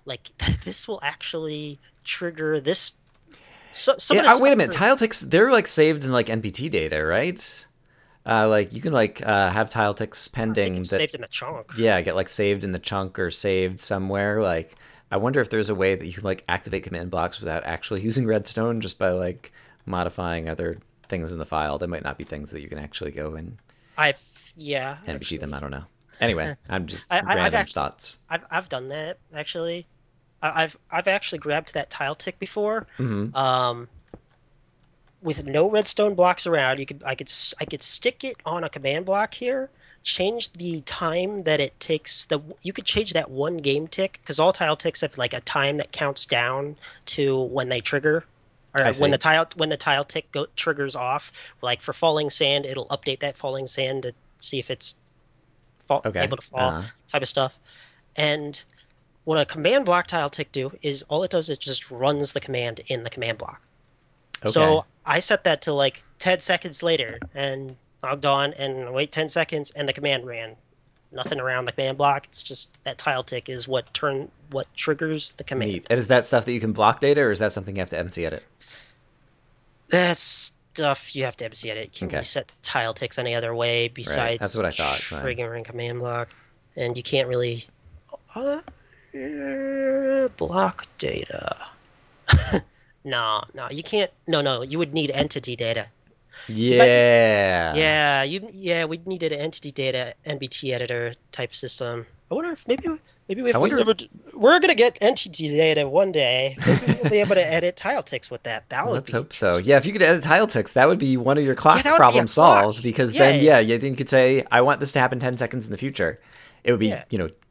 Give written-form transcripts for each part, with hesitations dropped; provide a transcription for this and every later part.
like this will actually trigger this. So some of Yeah, this wait stuff a minute. for Tile ticks, they're like saved in like NPT data, right? Like you can like have tile ticks I think pending it's that, saved in the chunk. yeah, get like saved in the chunk or saved somewhere. Like, I wonder if there's a way that you can like activate command blocks without actually using redstone, just by like modifying other things in the file. There might not be things that you can actually go and Yeah, NPT them. I actually, don't know. Anyway, I'm just I've random actually thoughts. I've done that actually. I've actually grabbed that tile tick before. Hmm. Um, with no redstone blocks around, I could stick it on a command block here, change the time that it takes. You could change that one game tick because all tile ticks have like a time that counts down to when they trigger, I or see. when the tile tick triggers off. Like for falling sand, it'll update that falling sand to see if it's Okay. able to fall, type of stuff. And what a command block tile tick do is all it does is just runs the command in the command block. Okay. So I set that to like 10 seconds later and logged on and wait 10 seconds and the command ran. Nothing around the command block. It's just that tile tick is what triggers the Neat. command. And is that stuff that you can block data, or is that something you have to MC edit? That's stuff you have to MC edit. You can't really Okay. set tile ticks any other way Right. That's besides what I thought. Fine. triggering command block. And you can't really uh, block data. No, you can't. No, you would need entity data. But Yeah. yeah, we needed an entity data NBT editor type system. I wonder if maybe I if we wonder if. ever we're gonna get entity data one day. Maybe we'll be able to edit tile ticks with that. That would Let's be hope so. interesting. Yeah, if you could edit tile ticks, that would be one of your Yeah, that clock would be a problems clock. solved. Because then, Yeah, yeah, then you could say, I want this to happen 10 seconds in the future. It would be, yeah.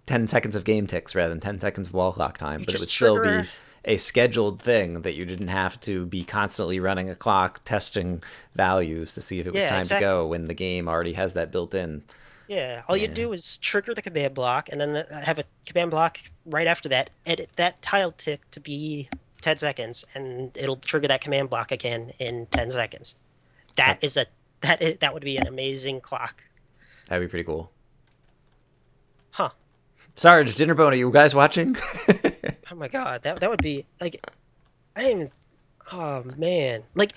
10 seconds of game ticks rather than 10 seconds of wall clock time, You but it would just still trigger. be a scheduled thing that you didn't have to be constantly running a clock testing values to see if it was Yeah, time to go exactly. when the game already has that built in. Yeah, all you Yeah. do is trigger the command block and then have a command block right after that. Edit that tile tick to be 10 seconds, and it'll trigger that command block again in 10 seconds. That, That is a that would be an amazing clock. that'd be pretty cool. Huh. Sarge, Dinner Bone, are you guys watching? Oh my God. That would be like I didn't even oh man. Like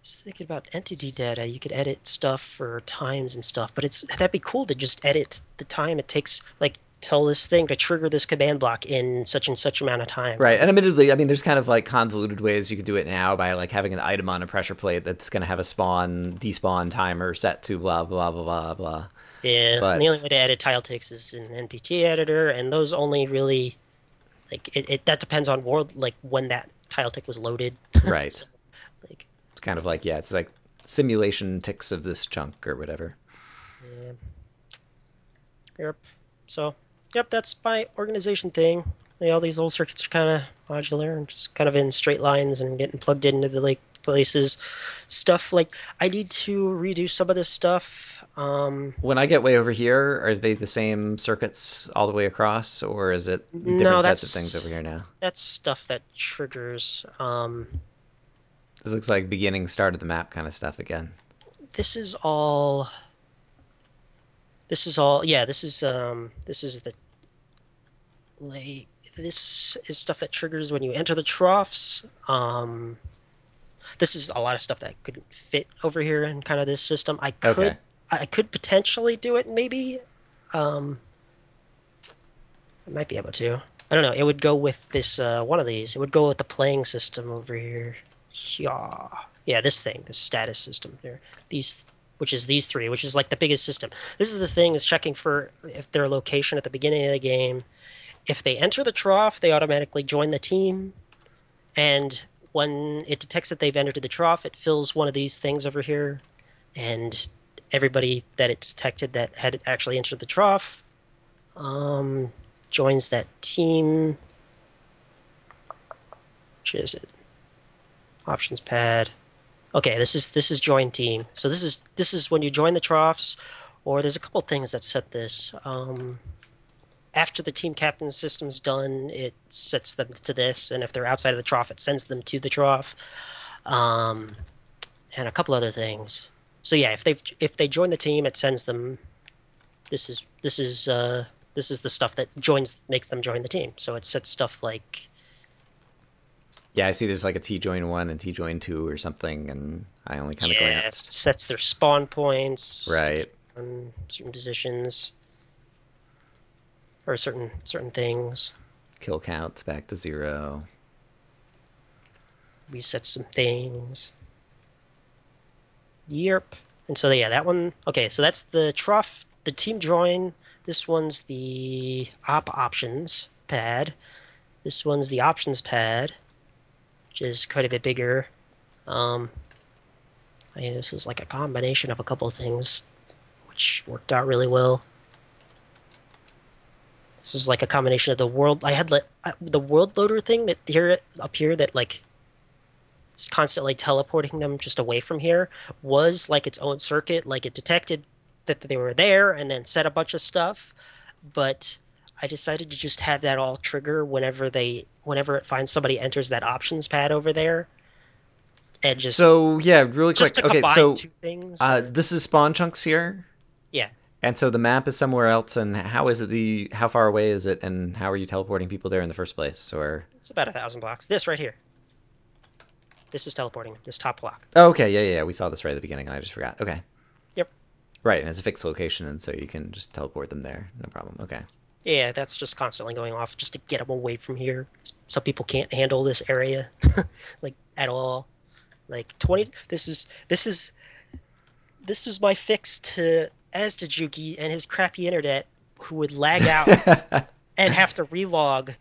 just thinking about entity data, you could edit stuff for times and stuff, but it's that'd be cool to just edit the time it takes like tell this thing to trigger this command block in such and such amount of time. Right, and admittedly, I mean, there's kind of like convoluted ways you could do it now by like having an item on a pressure plate that's going to have a spawn despawn timer set to blah blah blah blah blah. Yeah, and the only But way to edit tile ticks is in NPT editor, and those only really like it that depends on world like when that tile tick was loaded. right, So like it's kind yeah, of like, yeah, it's like simulation ticks of this chunk or whatever. yeah. Yep. So, yep, that's my organization thing. Yeah, all these little circuits are kind of modular and just kind of in straight lines and getting plugged into the like places. Stuff like I need to redo some of this stuff. When I get way over here, are they the same circuits all the way across, or is it different No, sets of things over here now? that's stuff that triggers. This looks like beginning start of the map kind of stuff again. This is all. This is all. Yeah, this is the like. This is stuff that triggers when you enter the troughs. This is a lot of stuff that couldn't fit over here in kind of this system. Okay, I could potentially do it maybe. Um, I might be able to. I don't know. It would go with this one of these. It would go with the playing system over here. Yeah. Yeah, this thing, this status system there. These which is these three, which is like the biggest system. This is the thing is checking for if their location at the beginning of the game. If they enter the trough, they automatically join the team. And when it detects that they've entered the trough, it fills one of these things over here. And everybody that it detected that had actually entered the trough um, joins that team. Which is it? Options pad. Okay, this is join team. So this is when you join the troughs, or there's a couple things that set this. After the team captain system's done, it sets them to this, and if they're outside of the trough, it sends them to the trough, um, and a couple other things. So yeah, if they join the team, it sends them. This is This is the stuff that joins makes them join the team. So it sets stuff like Yeah, I see there's like a T join 1 and T join 2 or something, and I only kind of yeah, it glanced. sets their spawn points Right. depending on certain positions or certain things. Kill counts back to 0. Reset some things. Yep. And so yeah, that one. Okay, so that's the trough, the team join. This one's the options pad. This one's the options pad, which is quite a bit bigger. Um, this was like a combination of a couple of things, which worked out really well. This was like a combination of the world. I had like the world loader thing that here up here that like is constantly teleporting them just away from here was like its own circuit. Like it detected that they were there and then set a bunch of stuff. But I decided to just have that all trigger whenever it finds somebody enters that options pad over there, and So yeah, really just quick. to Okay, combine so two things. this is spawn chunks here, Yeah, and so the map is somewhere else. And how is it how far away is it, and how are you teleporting people there in the first place? Or it's about 1,000 blocks. This right here. This is teleporting. This top block. oh, okay, yeah, we saw this right at the beginning, and I just forgot. Okay, Yep. right, and it's a fixed location, and so you can just teleport them there, no problem. Okay. Yeah, that's just constantly going off just to get them away from here. Some people can't handle this area, like at all. Like 20. This is my fix to Asdajuki and his crappy internet, who would lag out and have to relog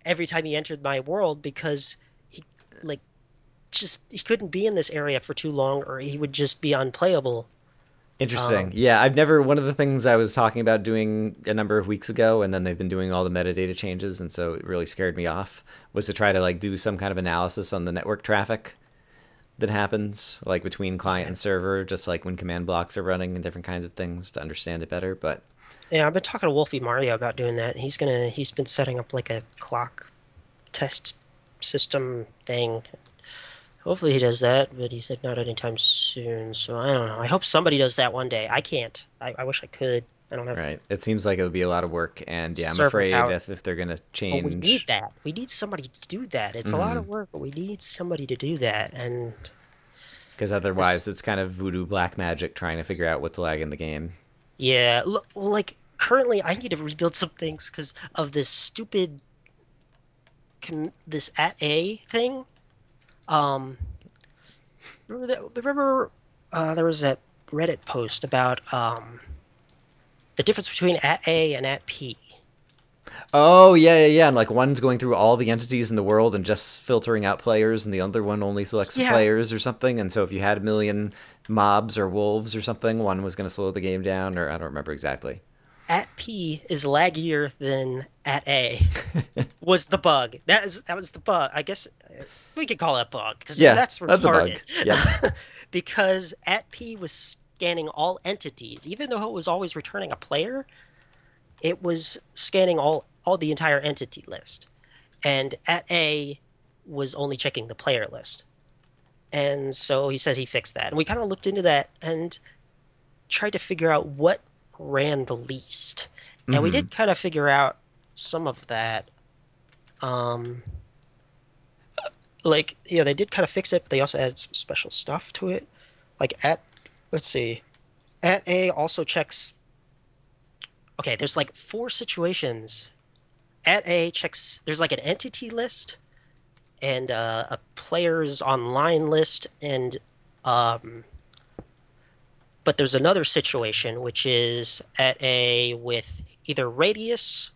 every time he entered my world because he like just he couldn't be in this area for too long or he would just be unplayable. Interesting. Um, Yeah, I've never. One of the things I was talking about doing a number of weeks ago, and then they've been doing all the metadata changes, and so it really scared me off, was to try to like do some kind of analysis on the network traffic that happens like between client yeah, and server, just like when command blocks are running and different kinds of things to understand it better. But yeah, I've been talking to Wolfie Mario about doing that. He's been setting up like a clock test system thing. Hopefully he does that, but he said not anytime soon. So I don't know. I hope somebody does that one day. I can't. I wish I could. I don't have right, it seems like it'll be a lot of work, and yeah, I'm server afraid power. if they're gonna But we need change. that. We need somebody to do that. It's a lot Mm-hmm. of work, but we need somebody to do that. And Because this, otherwise it's kind of voodoo black magic trying to figure out what's lag in the game. yeah, look, like currently I need to rebuild some things because of this stupid this at A thing. Um, remember there was that Reddit post about the difference between at A and at P. Oh yeah, and like one's going through all the entities in the world and just filtering out players, and the other one only selects the Yeah, players or something. And so if you had a million mobs or wolves or something, one was going to slow the game down, or I don't remember exactly. at P is laggier than at A. Was the bug. That was the bug. I guess we could call it a bug because Yeah, that's that's a bug. retarded. Yep. Because at P was scanning all entities, even though it was always returning a player, it was scanning all the entire entity list. And at A was only checking the player list. And so he said he fixed that. And we kind of looked into that and tried to figure out what ran the least. And we Mm-hmm. did kind of figure out some of that. Um, like yeah, they did kind of fix it, but they also added some special stuff to it. Like let's see, at A also checks. Okay, there's like four situations. At A checks. There's like an entity list and a player's online list, and um, but there's another situation which is at A with either radius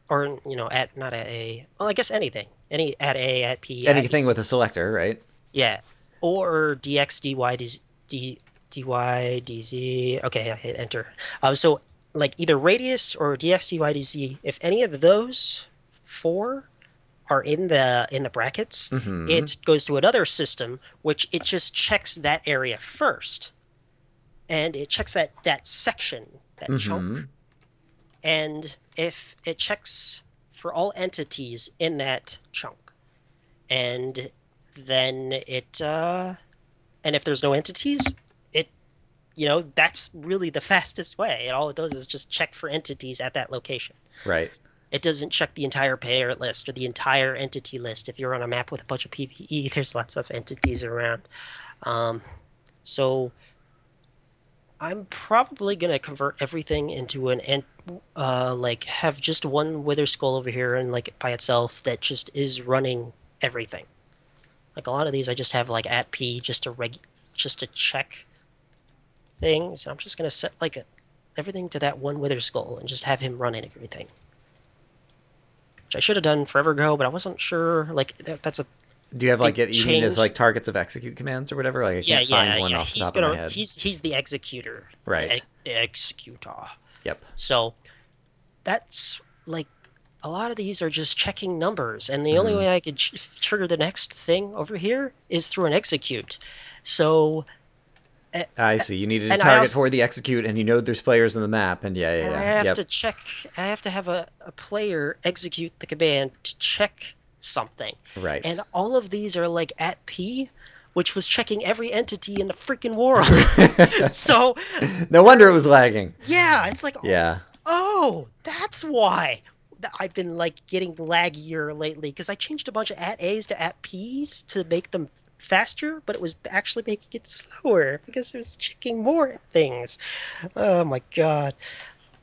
or at not at A. Well, I guess anything, any at A, at P, at Anything E. with a selector, right? Yeah. Or dx, dy, dz. Okay, I hit enter. So like either radius or dx, dy, dz, if any of those four are in the brackets, Mm-hmm. it goes to another system which it just checks that area first. And it checks that section, that Mm-hmm. chunk. And if it checks for all entities in that chunk, and then and if there's no entities, it that's really the fastest way. And all it does is just check for entities at that location. Right. It doesn't check the entire player list or the entire entity list. If you're on a map with a bunch of PvE, there's lots of entities around. Um, so I'm probably gonna convert everything into like have just one Wither Skull over here and like by itself that just is running everything. Like a lot of these, I just have like at P just to check things. I'm just gonna set like everything to that one Wither Skull and just have him running everything. Which I should have done forever ago, but I wasn't sure. Like that's a Do you have like big it? You mean as change. like targets of execute commands or whatever? Like I Yeah, can't find yeah, one yeah. off the top of my head. He's the executor, Right. the executor. Yep. So that's like a lot of these are just checking numbers, and the only Hmm. way I could trigger the next thing over here is through an execute. So, a- I see. You needed a and I target for also the execute, and you know there's players in the map, and yeah, yeah, and I yeah. have Yep. to check. I have to have a player execute the command to check something, Right. and all of these are like at P, which was checking every entity in the freaking world. So No wonder it there, was lagging. yeah, it's like, Yeah. oh, that's why I've been like getting laggier lately because I changed a bunch of at A's to at P's to make them faster, but it was actually making it slower because it was checking more things. Oh my God.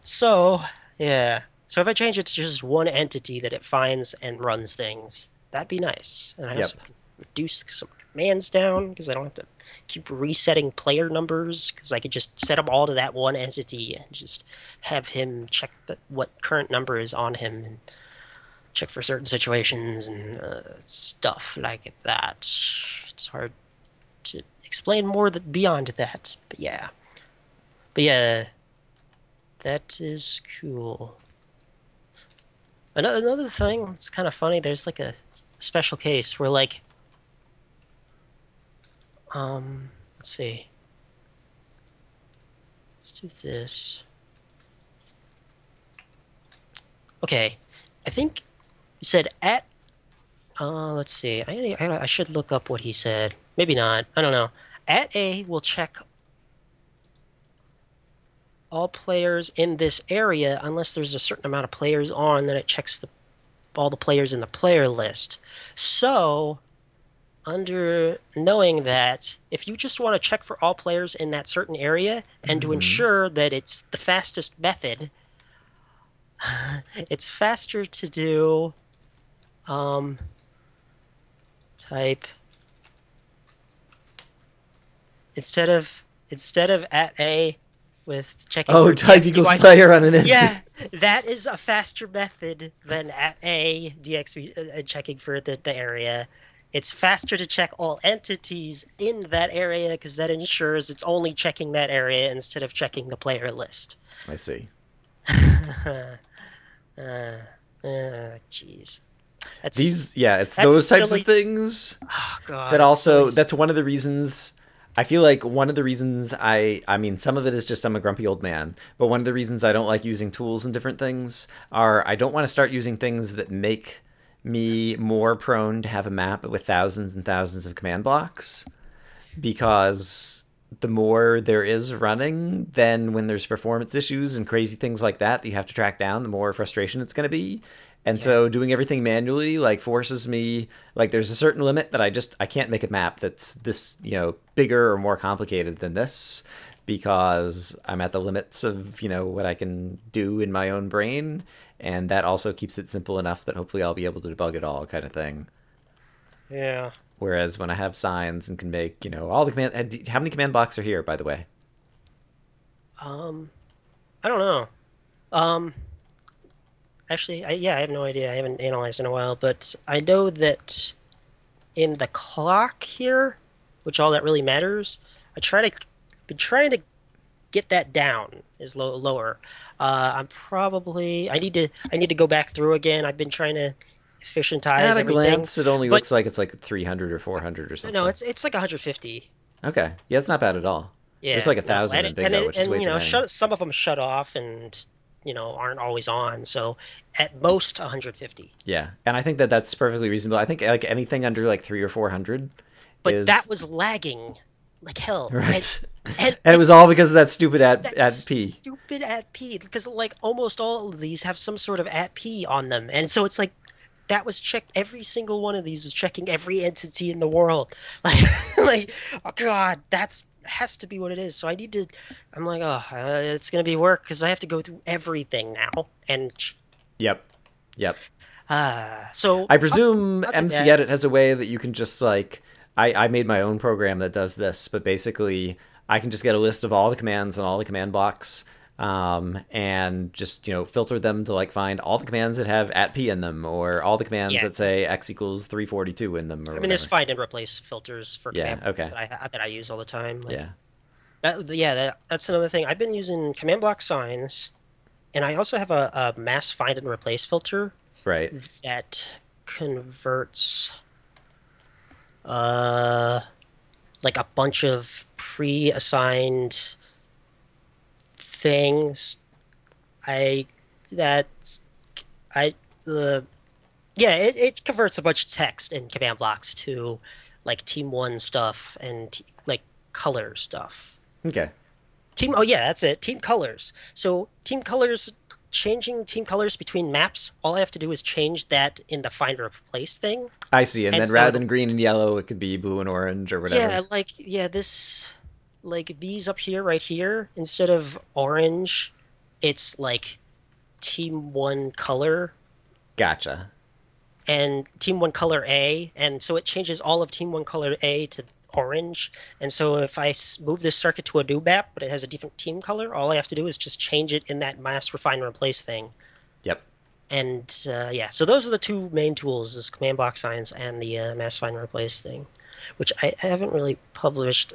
So, yeah. So if I change it to just one entity that it finds and runs things, that'd be nice. And I also Yep. can reduce some commands down because I don't have to keep resetting player numbers because I could just set them all to that one entity and just have him check what current number is on him and check for certain situations and stuff like that. It's hard to explain more beyond that, but yeah. But yeah, that is cool. Another thing that's kind of funny, there's like a special case where like let's see. Let's do this. Okay. I think you said at let's see. I should look up what he said. Maybe not. I don't know. At A will check all players in this area unless there's a certain amount of players on, then it checks all the players in the player list. So, under knowing that if you just want to check for all players in that certain area and to Hmm. ensure that it's the fastest method, it's faster to do um, type instead of at A with checking Oh, for type equals player on an entity. yeah, that is a faster method than at A DX checking for the area. It's faster to check all entities in that area because that ensures it's only checking that area instead of checking the player list. I see. Jeez. That's These, yeah, it's that's those types silly. of things Oh God, that that's silly. also, that's one of the reasons. I feel like one of the reasons I mean, some of it is just I'm a grumpy old man, but one of the reasons I don't like using tools and different things are I don't want to start using things that make me more prone to have a map with thousands and thousands of command blocks, because the more there is running, then when there's performance issues and crazy things like that you have to track down, the more frustration it's going to be. And Yeah, so doing everything manually like forces me, like there's a certain limit that I can't make a map that's this, bigger or more complicated than this, because I'm at the limits of, what I can do in my own brain, and that also keeps it simple enough that hopefully I'll be able to debug it all, kind of thing. yeah. Whereas when I have signs and can make, all the command, how many command blocks are here, by the way? Um, I don't know. Um, Actually, yeah, I have no idea. I haven't analyzed in a while, but I know that in the clock here, which all that really matters, been trying to get that down is lower. I need to go back through again. I've been trying to At efficientize a everything, glance, it only but looks like it's like 300 or uh, 400 or no, something. it's like 150. Okay, yeah, it's not bad at all. There's Yeah, like a no, thousand in bingo, which is way too many. some of them shut off and aren't always on. So at most 150. Yeah, and I think that that's perfectly reasonable. I think like anything under like 300 or 400 But that is was lagging like hell, Right. and And it was all because of that stupid at that's P. stupid at P because like almost all of these have some sort of at P on them, and so it's like that was checked. Every single one of these was checking every entity in the world. Like, like, oh God, that's has to be what it is. So I need to. I'm like, oh, it's gonna be work because I have to go through everything now, and Yep. Yep. so I presume I'll do MC that. Edit has a way that you can just like I made my own program that does this, but basically I can just get a list of all the commands and all the command blocks, and just filter them to like find all the commands that have at p in them, or all the commands Yeah, that say x equals 342 in them, or I mean, there's whatever. find and replace filters for Yeah. command blocks Okay. that I use all the time. Like Yeah. that, yeah, that's another thing. I've been using command block signs, and I also have a mass find and replace filter Right. that converts uh like a bunch of pre-assigned things. I that's I yeah, it converts a bunch of text in command blocks to like team one stuff and like color stuff. Okay. Oh yeah, that's it. Team colors. So team colors, changing team colors between maps, all I have to do is change that in the find or replace thing. I see. And And then so rather it'll, than green and yellow, it could be blue and orange or yeah, whatever. like, yeah, this, like these up here, right here, instead of orange, it's like team one color Gotcha. and team one color A. And so it changes all of team one color A to orange. And so if I move this circuit to a new map, but it has a different team color, all I have to do is just change it in that mass refine and replace thing. Yep. And yeah, so those are the two main tools: is command block signs and the mass find and replace thing, which I haven't really published.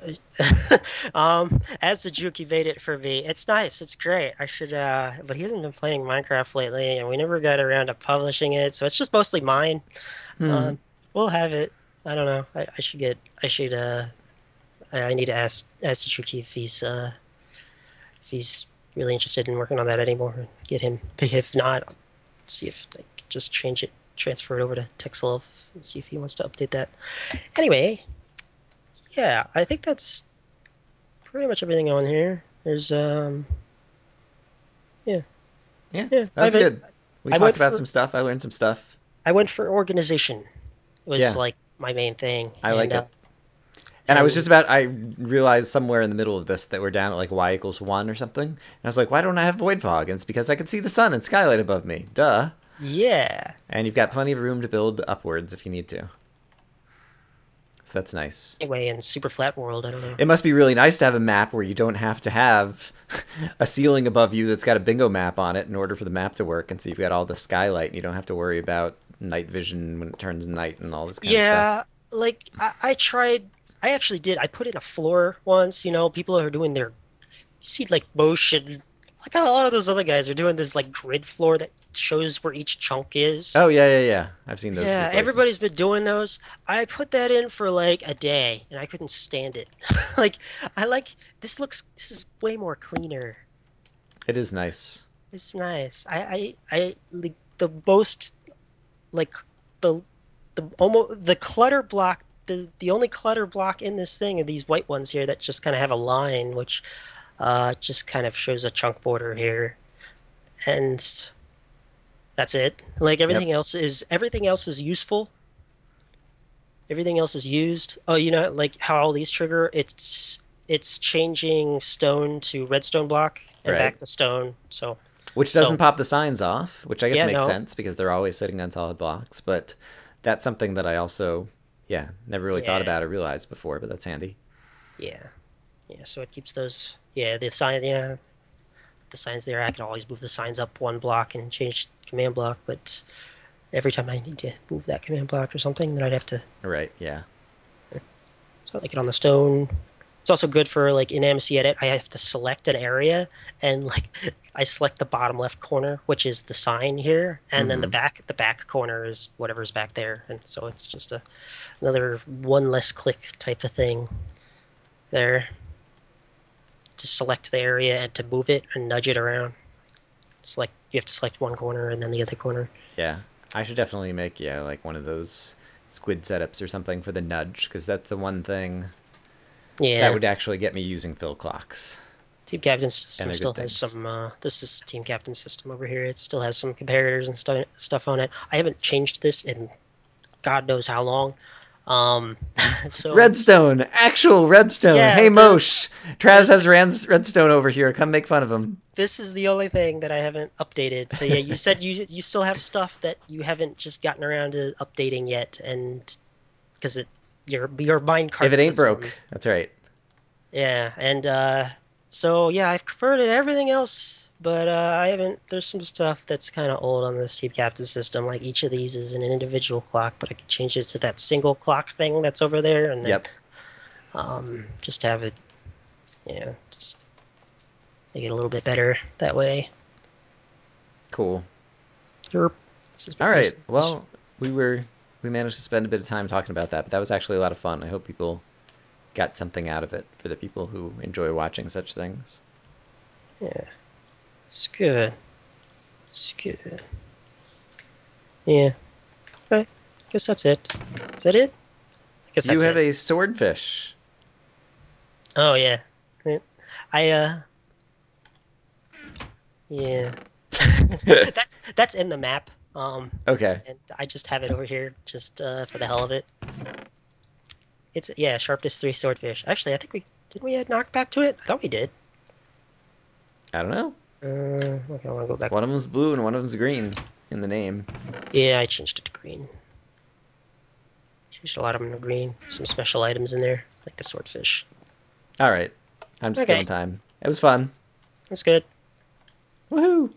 As the Juki made it for me, it's nice, it's great. I should, but he hasn't been playing Minecraft lately, and we never got around to publishing it, so it's just mostly mine. Hmm. Um, we'll have it. I don't know. I should, I need to ask the Juki if he's really interested in working on that anymore, and get him. If not, see if I could just change it, transfer it over to Texelov, and see if he wants to update that. Anyway, yeah, I think that's pretty much everything on here. There's yeah, Yeah, yeah. that was good. We I talked went about for some stuff. I learned some stuff. I went for organization. It was Yeah, like my main thing, I like it. And I was just and about, I realized somewhere in the middle of this that we're down at like y equals 1 or something. And I was like, why don't I have void fog? And it's because I can see the sun and skylight above me. Duh. yeah. And you've got plenty of room to build upwards if you need to. So that's nice. Anyway, in super flat world, I don't know. It must be really nice to have a map where you don't have to have a ceiling above you that's got a bingo map on it in order for the map to work. And so you've got all the skylight and you don't have to worry about night vision when it turns night and all this kind of stuff. Yeah, like I tried. I actually did. I put in a floor once. People are doing their. You see, like motion. Like a lot of those other guys are doing this like grid floor that shows where each chunk is. Oh, yeah, yeah, yeah. I've seen those a few Yeah, places. everybody's been doing those. I put that in for like a day, and I couldn't stand it. Like, I like this looks. This is way more cleaner. It is nice. It's nice. I like the most like the almost the clutter block. The only clutter block in this thing are these white ones here that just kind of have a line, which just kind of shows a chunk border here, and that's it. Like Yep. everything else is useful. Everything else is used. Oh, like how all these trigger, it's changing stone to redstone block and Right. back to stone. Which doesn't So pop the signs off, which I guess yeah, makes no, sense because they're always sitting on solid blocks. But that's something that I also, yeah, never really thought yeah, about or realized before, but that's handy. yeah, yeah. So it keeps those. Yeah, the sign. Yeah, the signs there. I can always move the signs up one block and change the command block, but every time I need to move that command block or something, then I'd have to. Right, yeah. So I like it on the stone. It's also good for like in MC Edit. I have to select an area, and like I select the bottom left corner, which is the sign here, and then Hmm. the back corner is whatever's back there, and so it's just another one less click type of thing there to select the area and to move it and nudge it around. Select you have to select one corner and then the other corner. Yeah. I should definitely make, yeah, like one of those squid setups or something for the nudge, because that's the one thing That Yeah. would actually get me using fill clocks, Team Captain and system they're still good has things. some. This is Team Captain system over here. It still has some comparators and stuff on it. I haven't changed this in God knows how long. Um, so Redstone, actual redstone. yeah, Hey Mosh, Traz there's has redstone over here. Come make fun of him. this is the only thing that I haven't updated. So yeah, you said you still have stuff that you haven't just gotten around to updating yet, and because it your If minecart it ain't broke, system. that's right. Yeah, and so yeah, I've converted everything else, but I haven't. There's some stuff that's kind of old on this Team Captain system. Like each of these is an individual clock, but I could change it to that single clock thing that's over there, and then Yep. just have it. Yeah, just make it a little bit better that way. Cool. Derp. This is All very right. nice. Well, we managed to spend a bit of time talking about that, but that was actually a lot of fun. I hope people got something out of it for the people who enjoy watching such things. Yeah, it's good. It's good. Yeah. Okay. Guess that's it. Is that it? I guess You that's have it. a swordfish. Oh yeah. Yeah. I yeah. That's in the map. Okay. And I just have it over here just for the hell of it. It's yeah, sharpness 3 swordfish. Actually, I think we did we add knockback to it? I thought we did. I don't know. Okay, I want to go back. One of them's blue and one of them's green in the name. Yeah, I changed it to green. Changed a lot of them to green. Some special items in there, like the swordfish. All right. I'm just Okay, killing time. It was fun. that's good. Woohoo!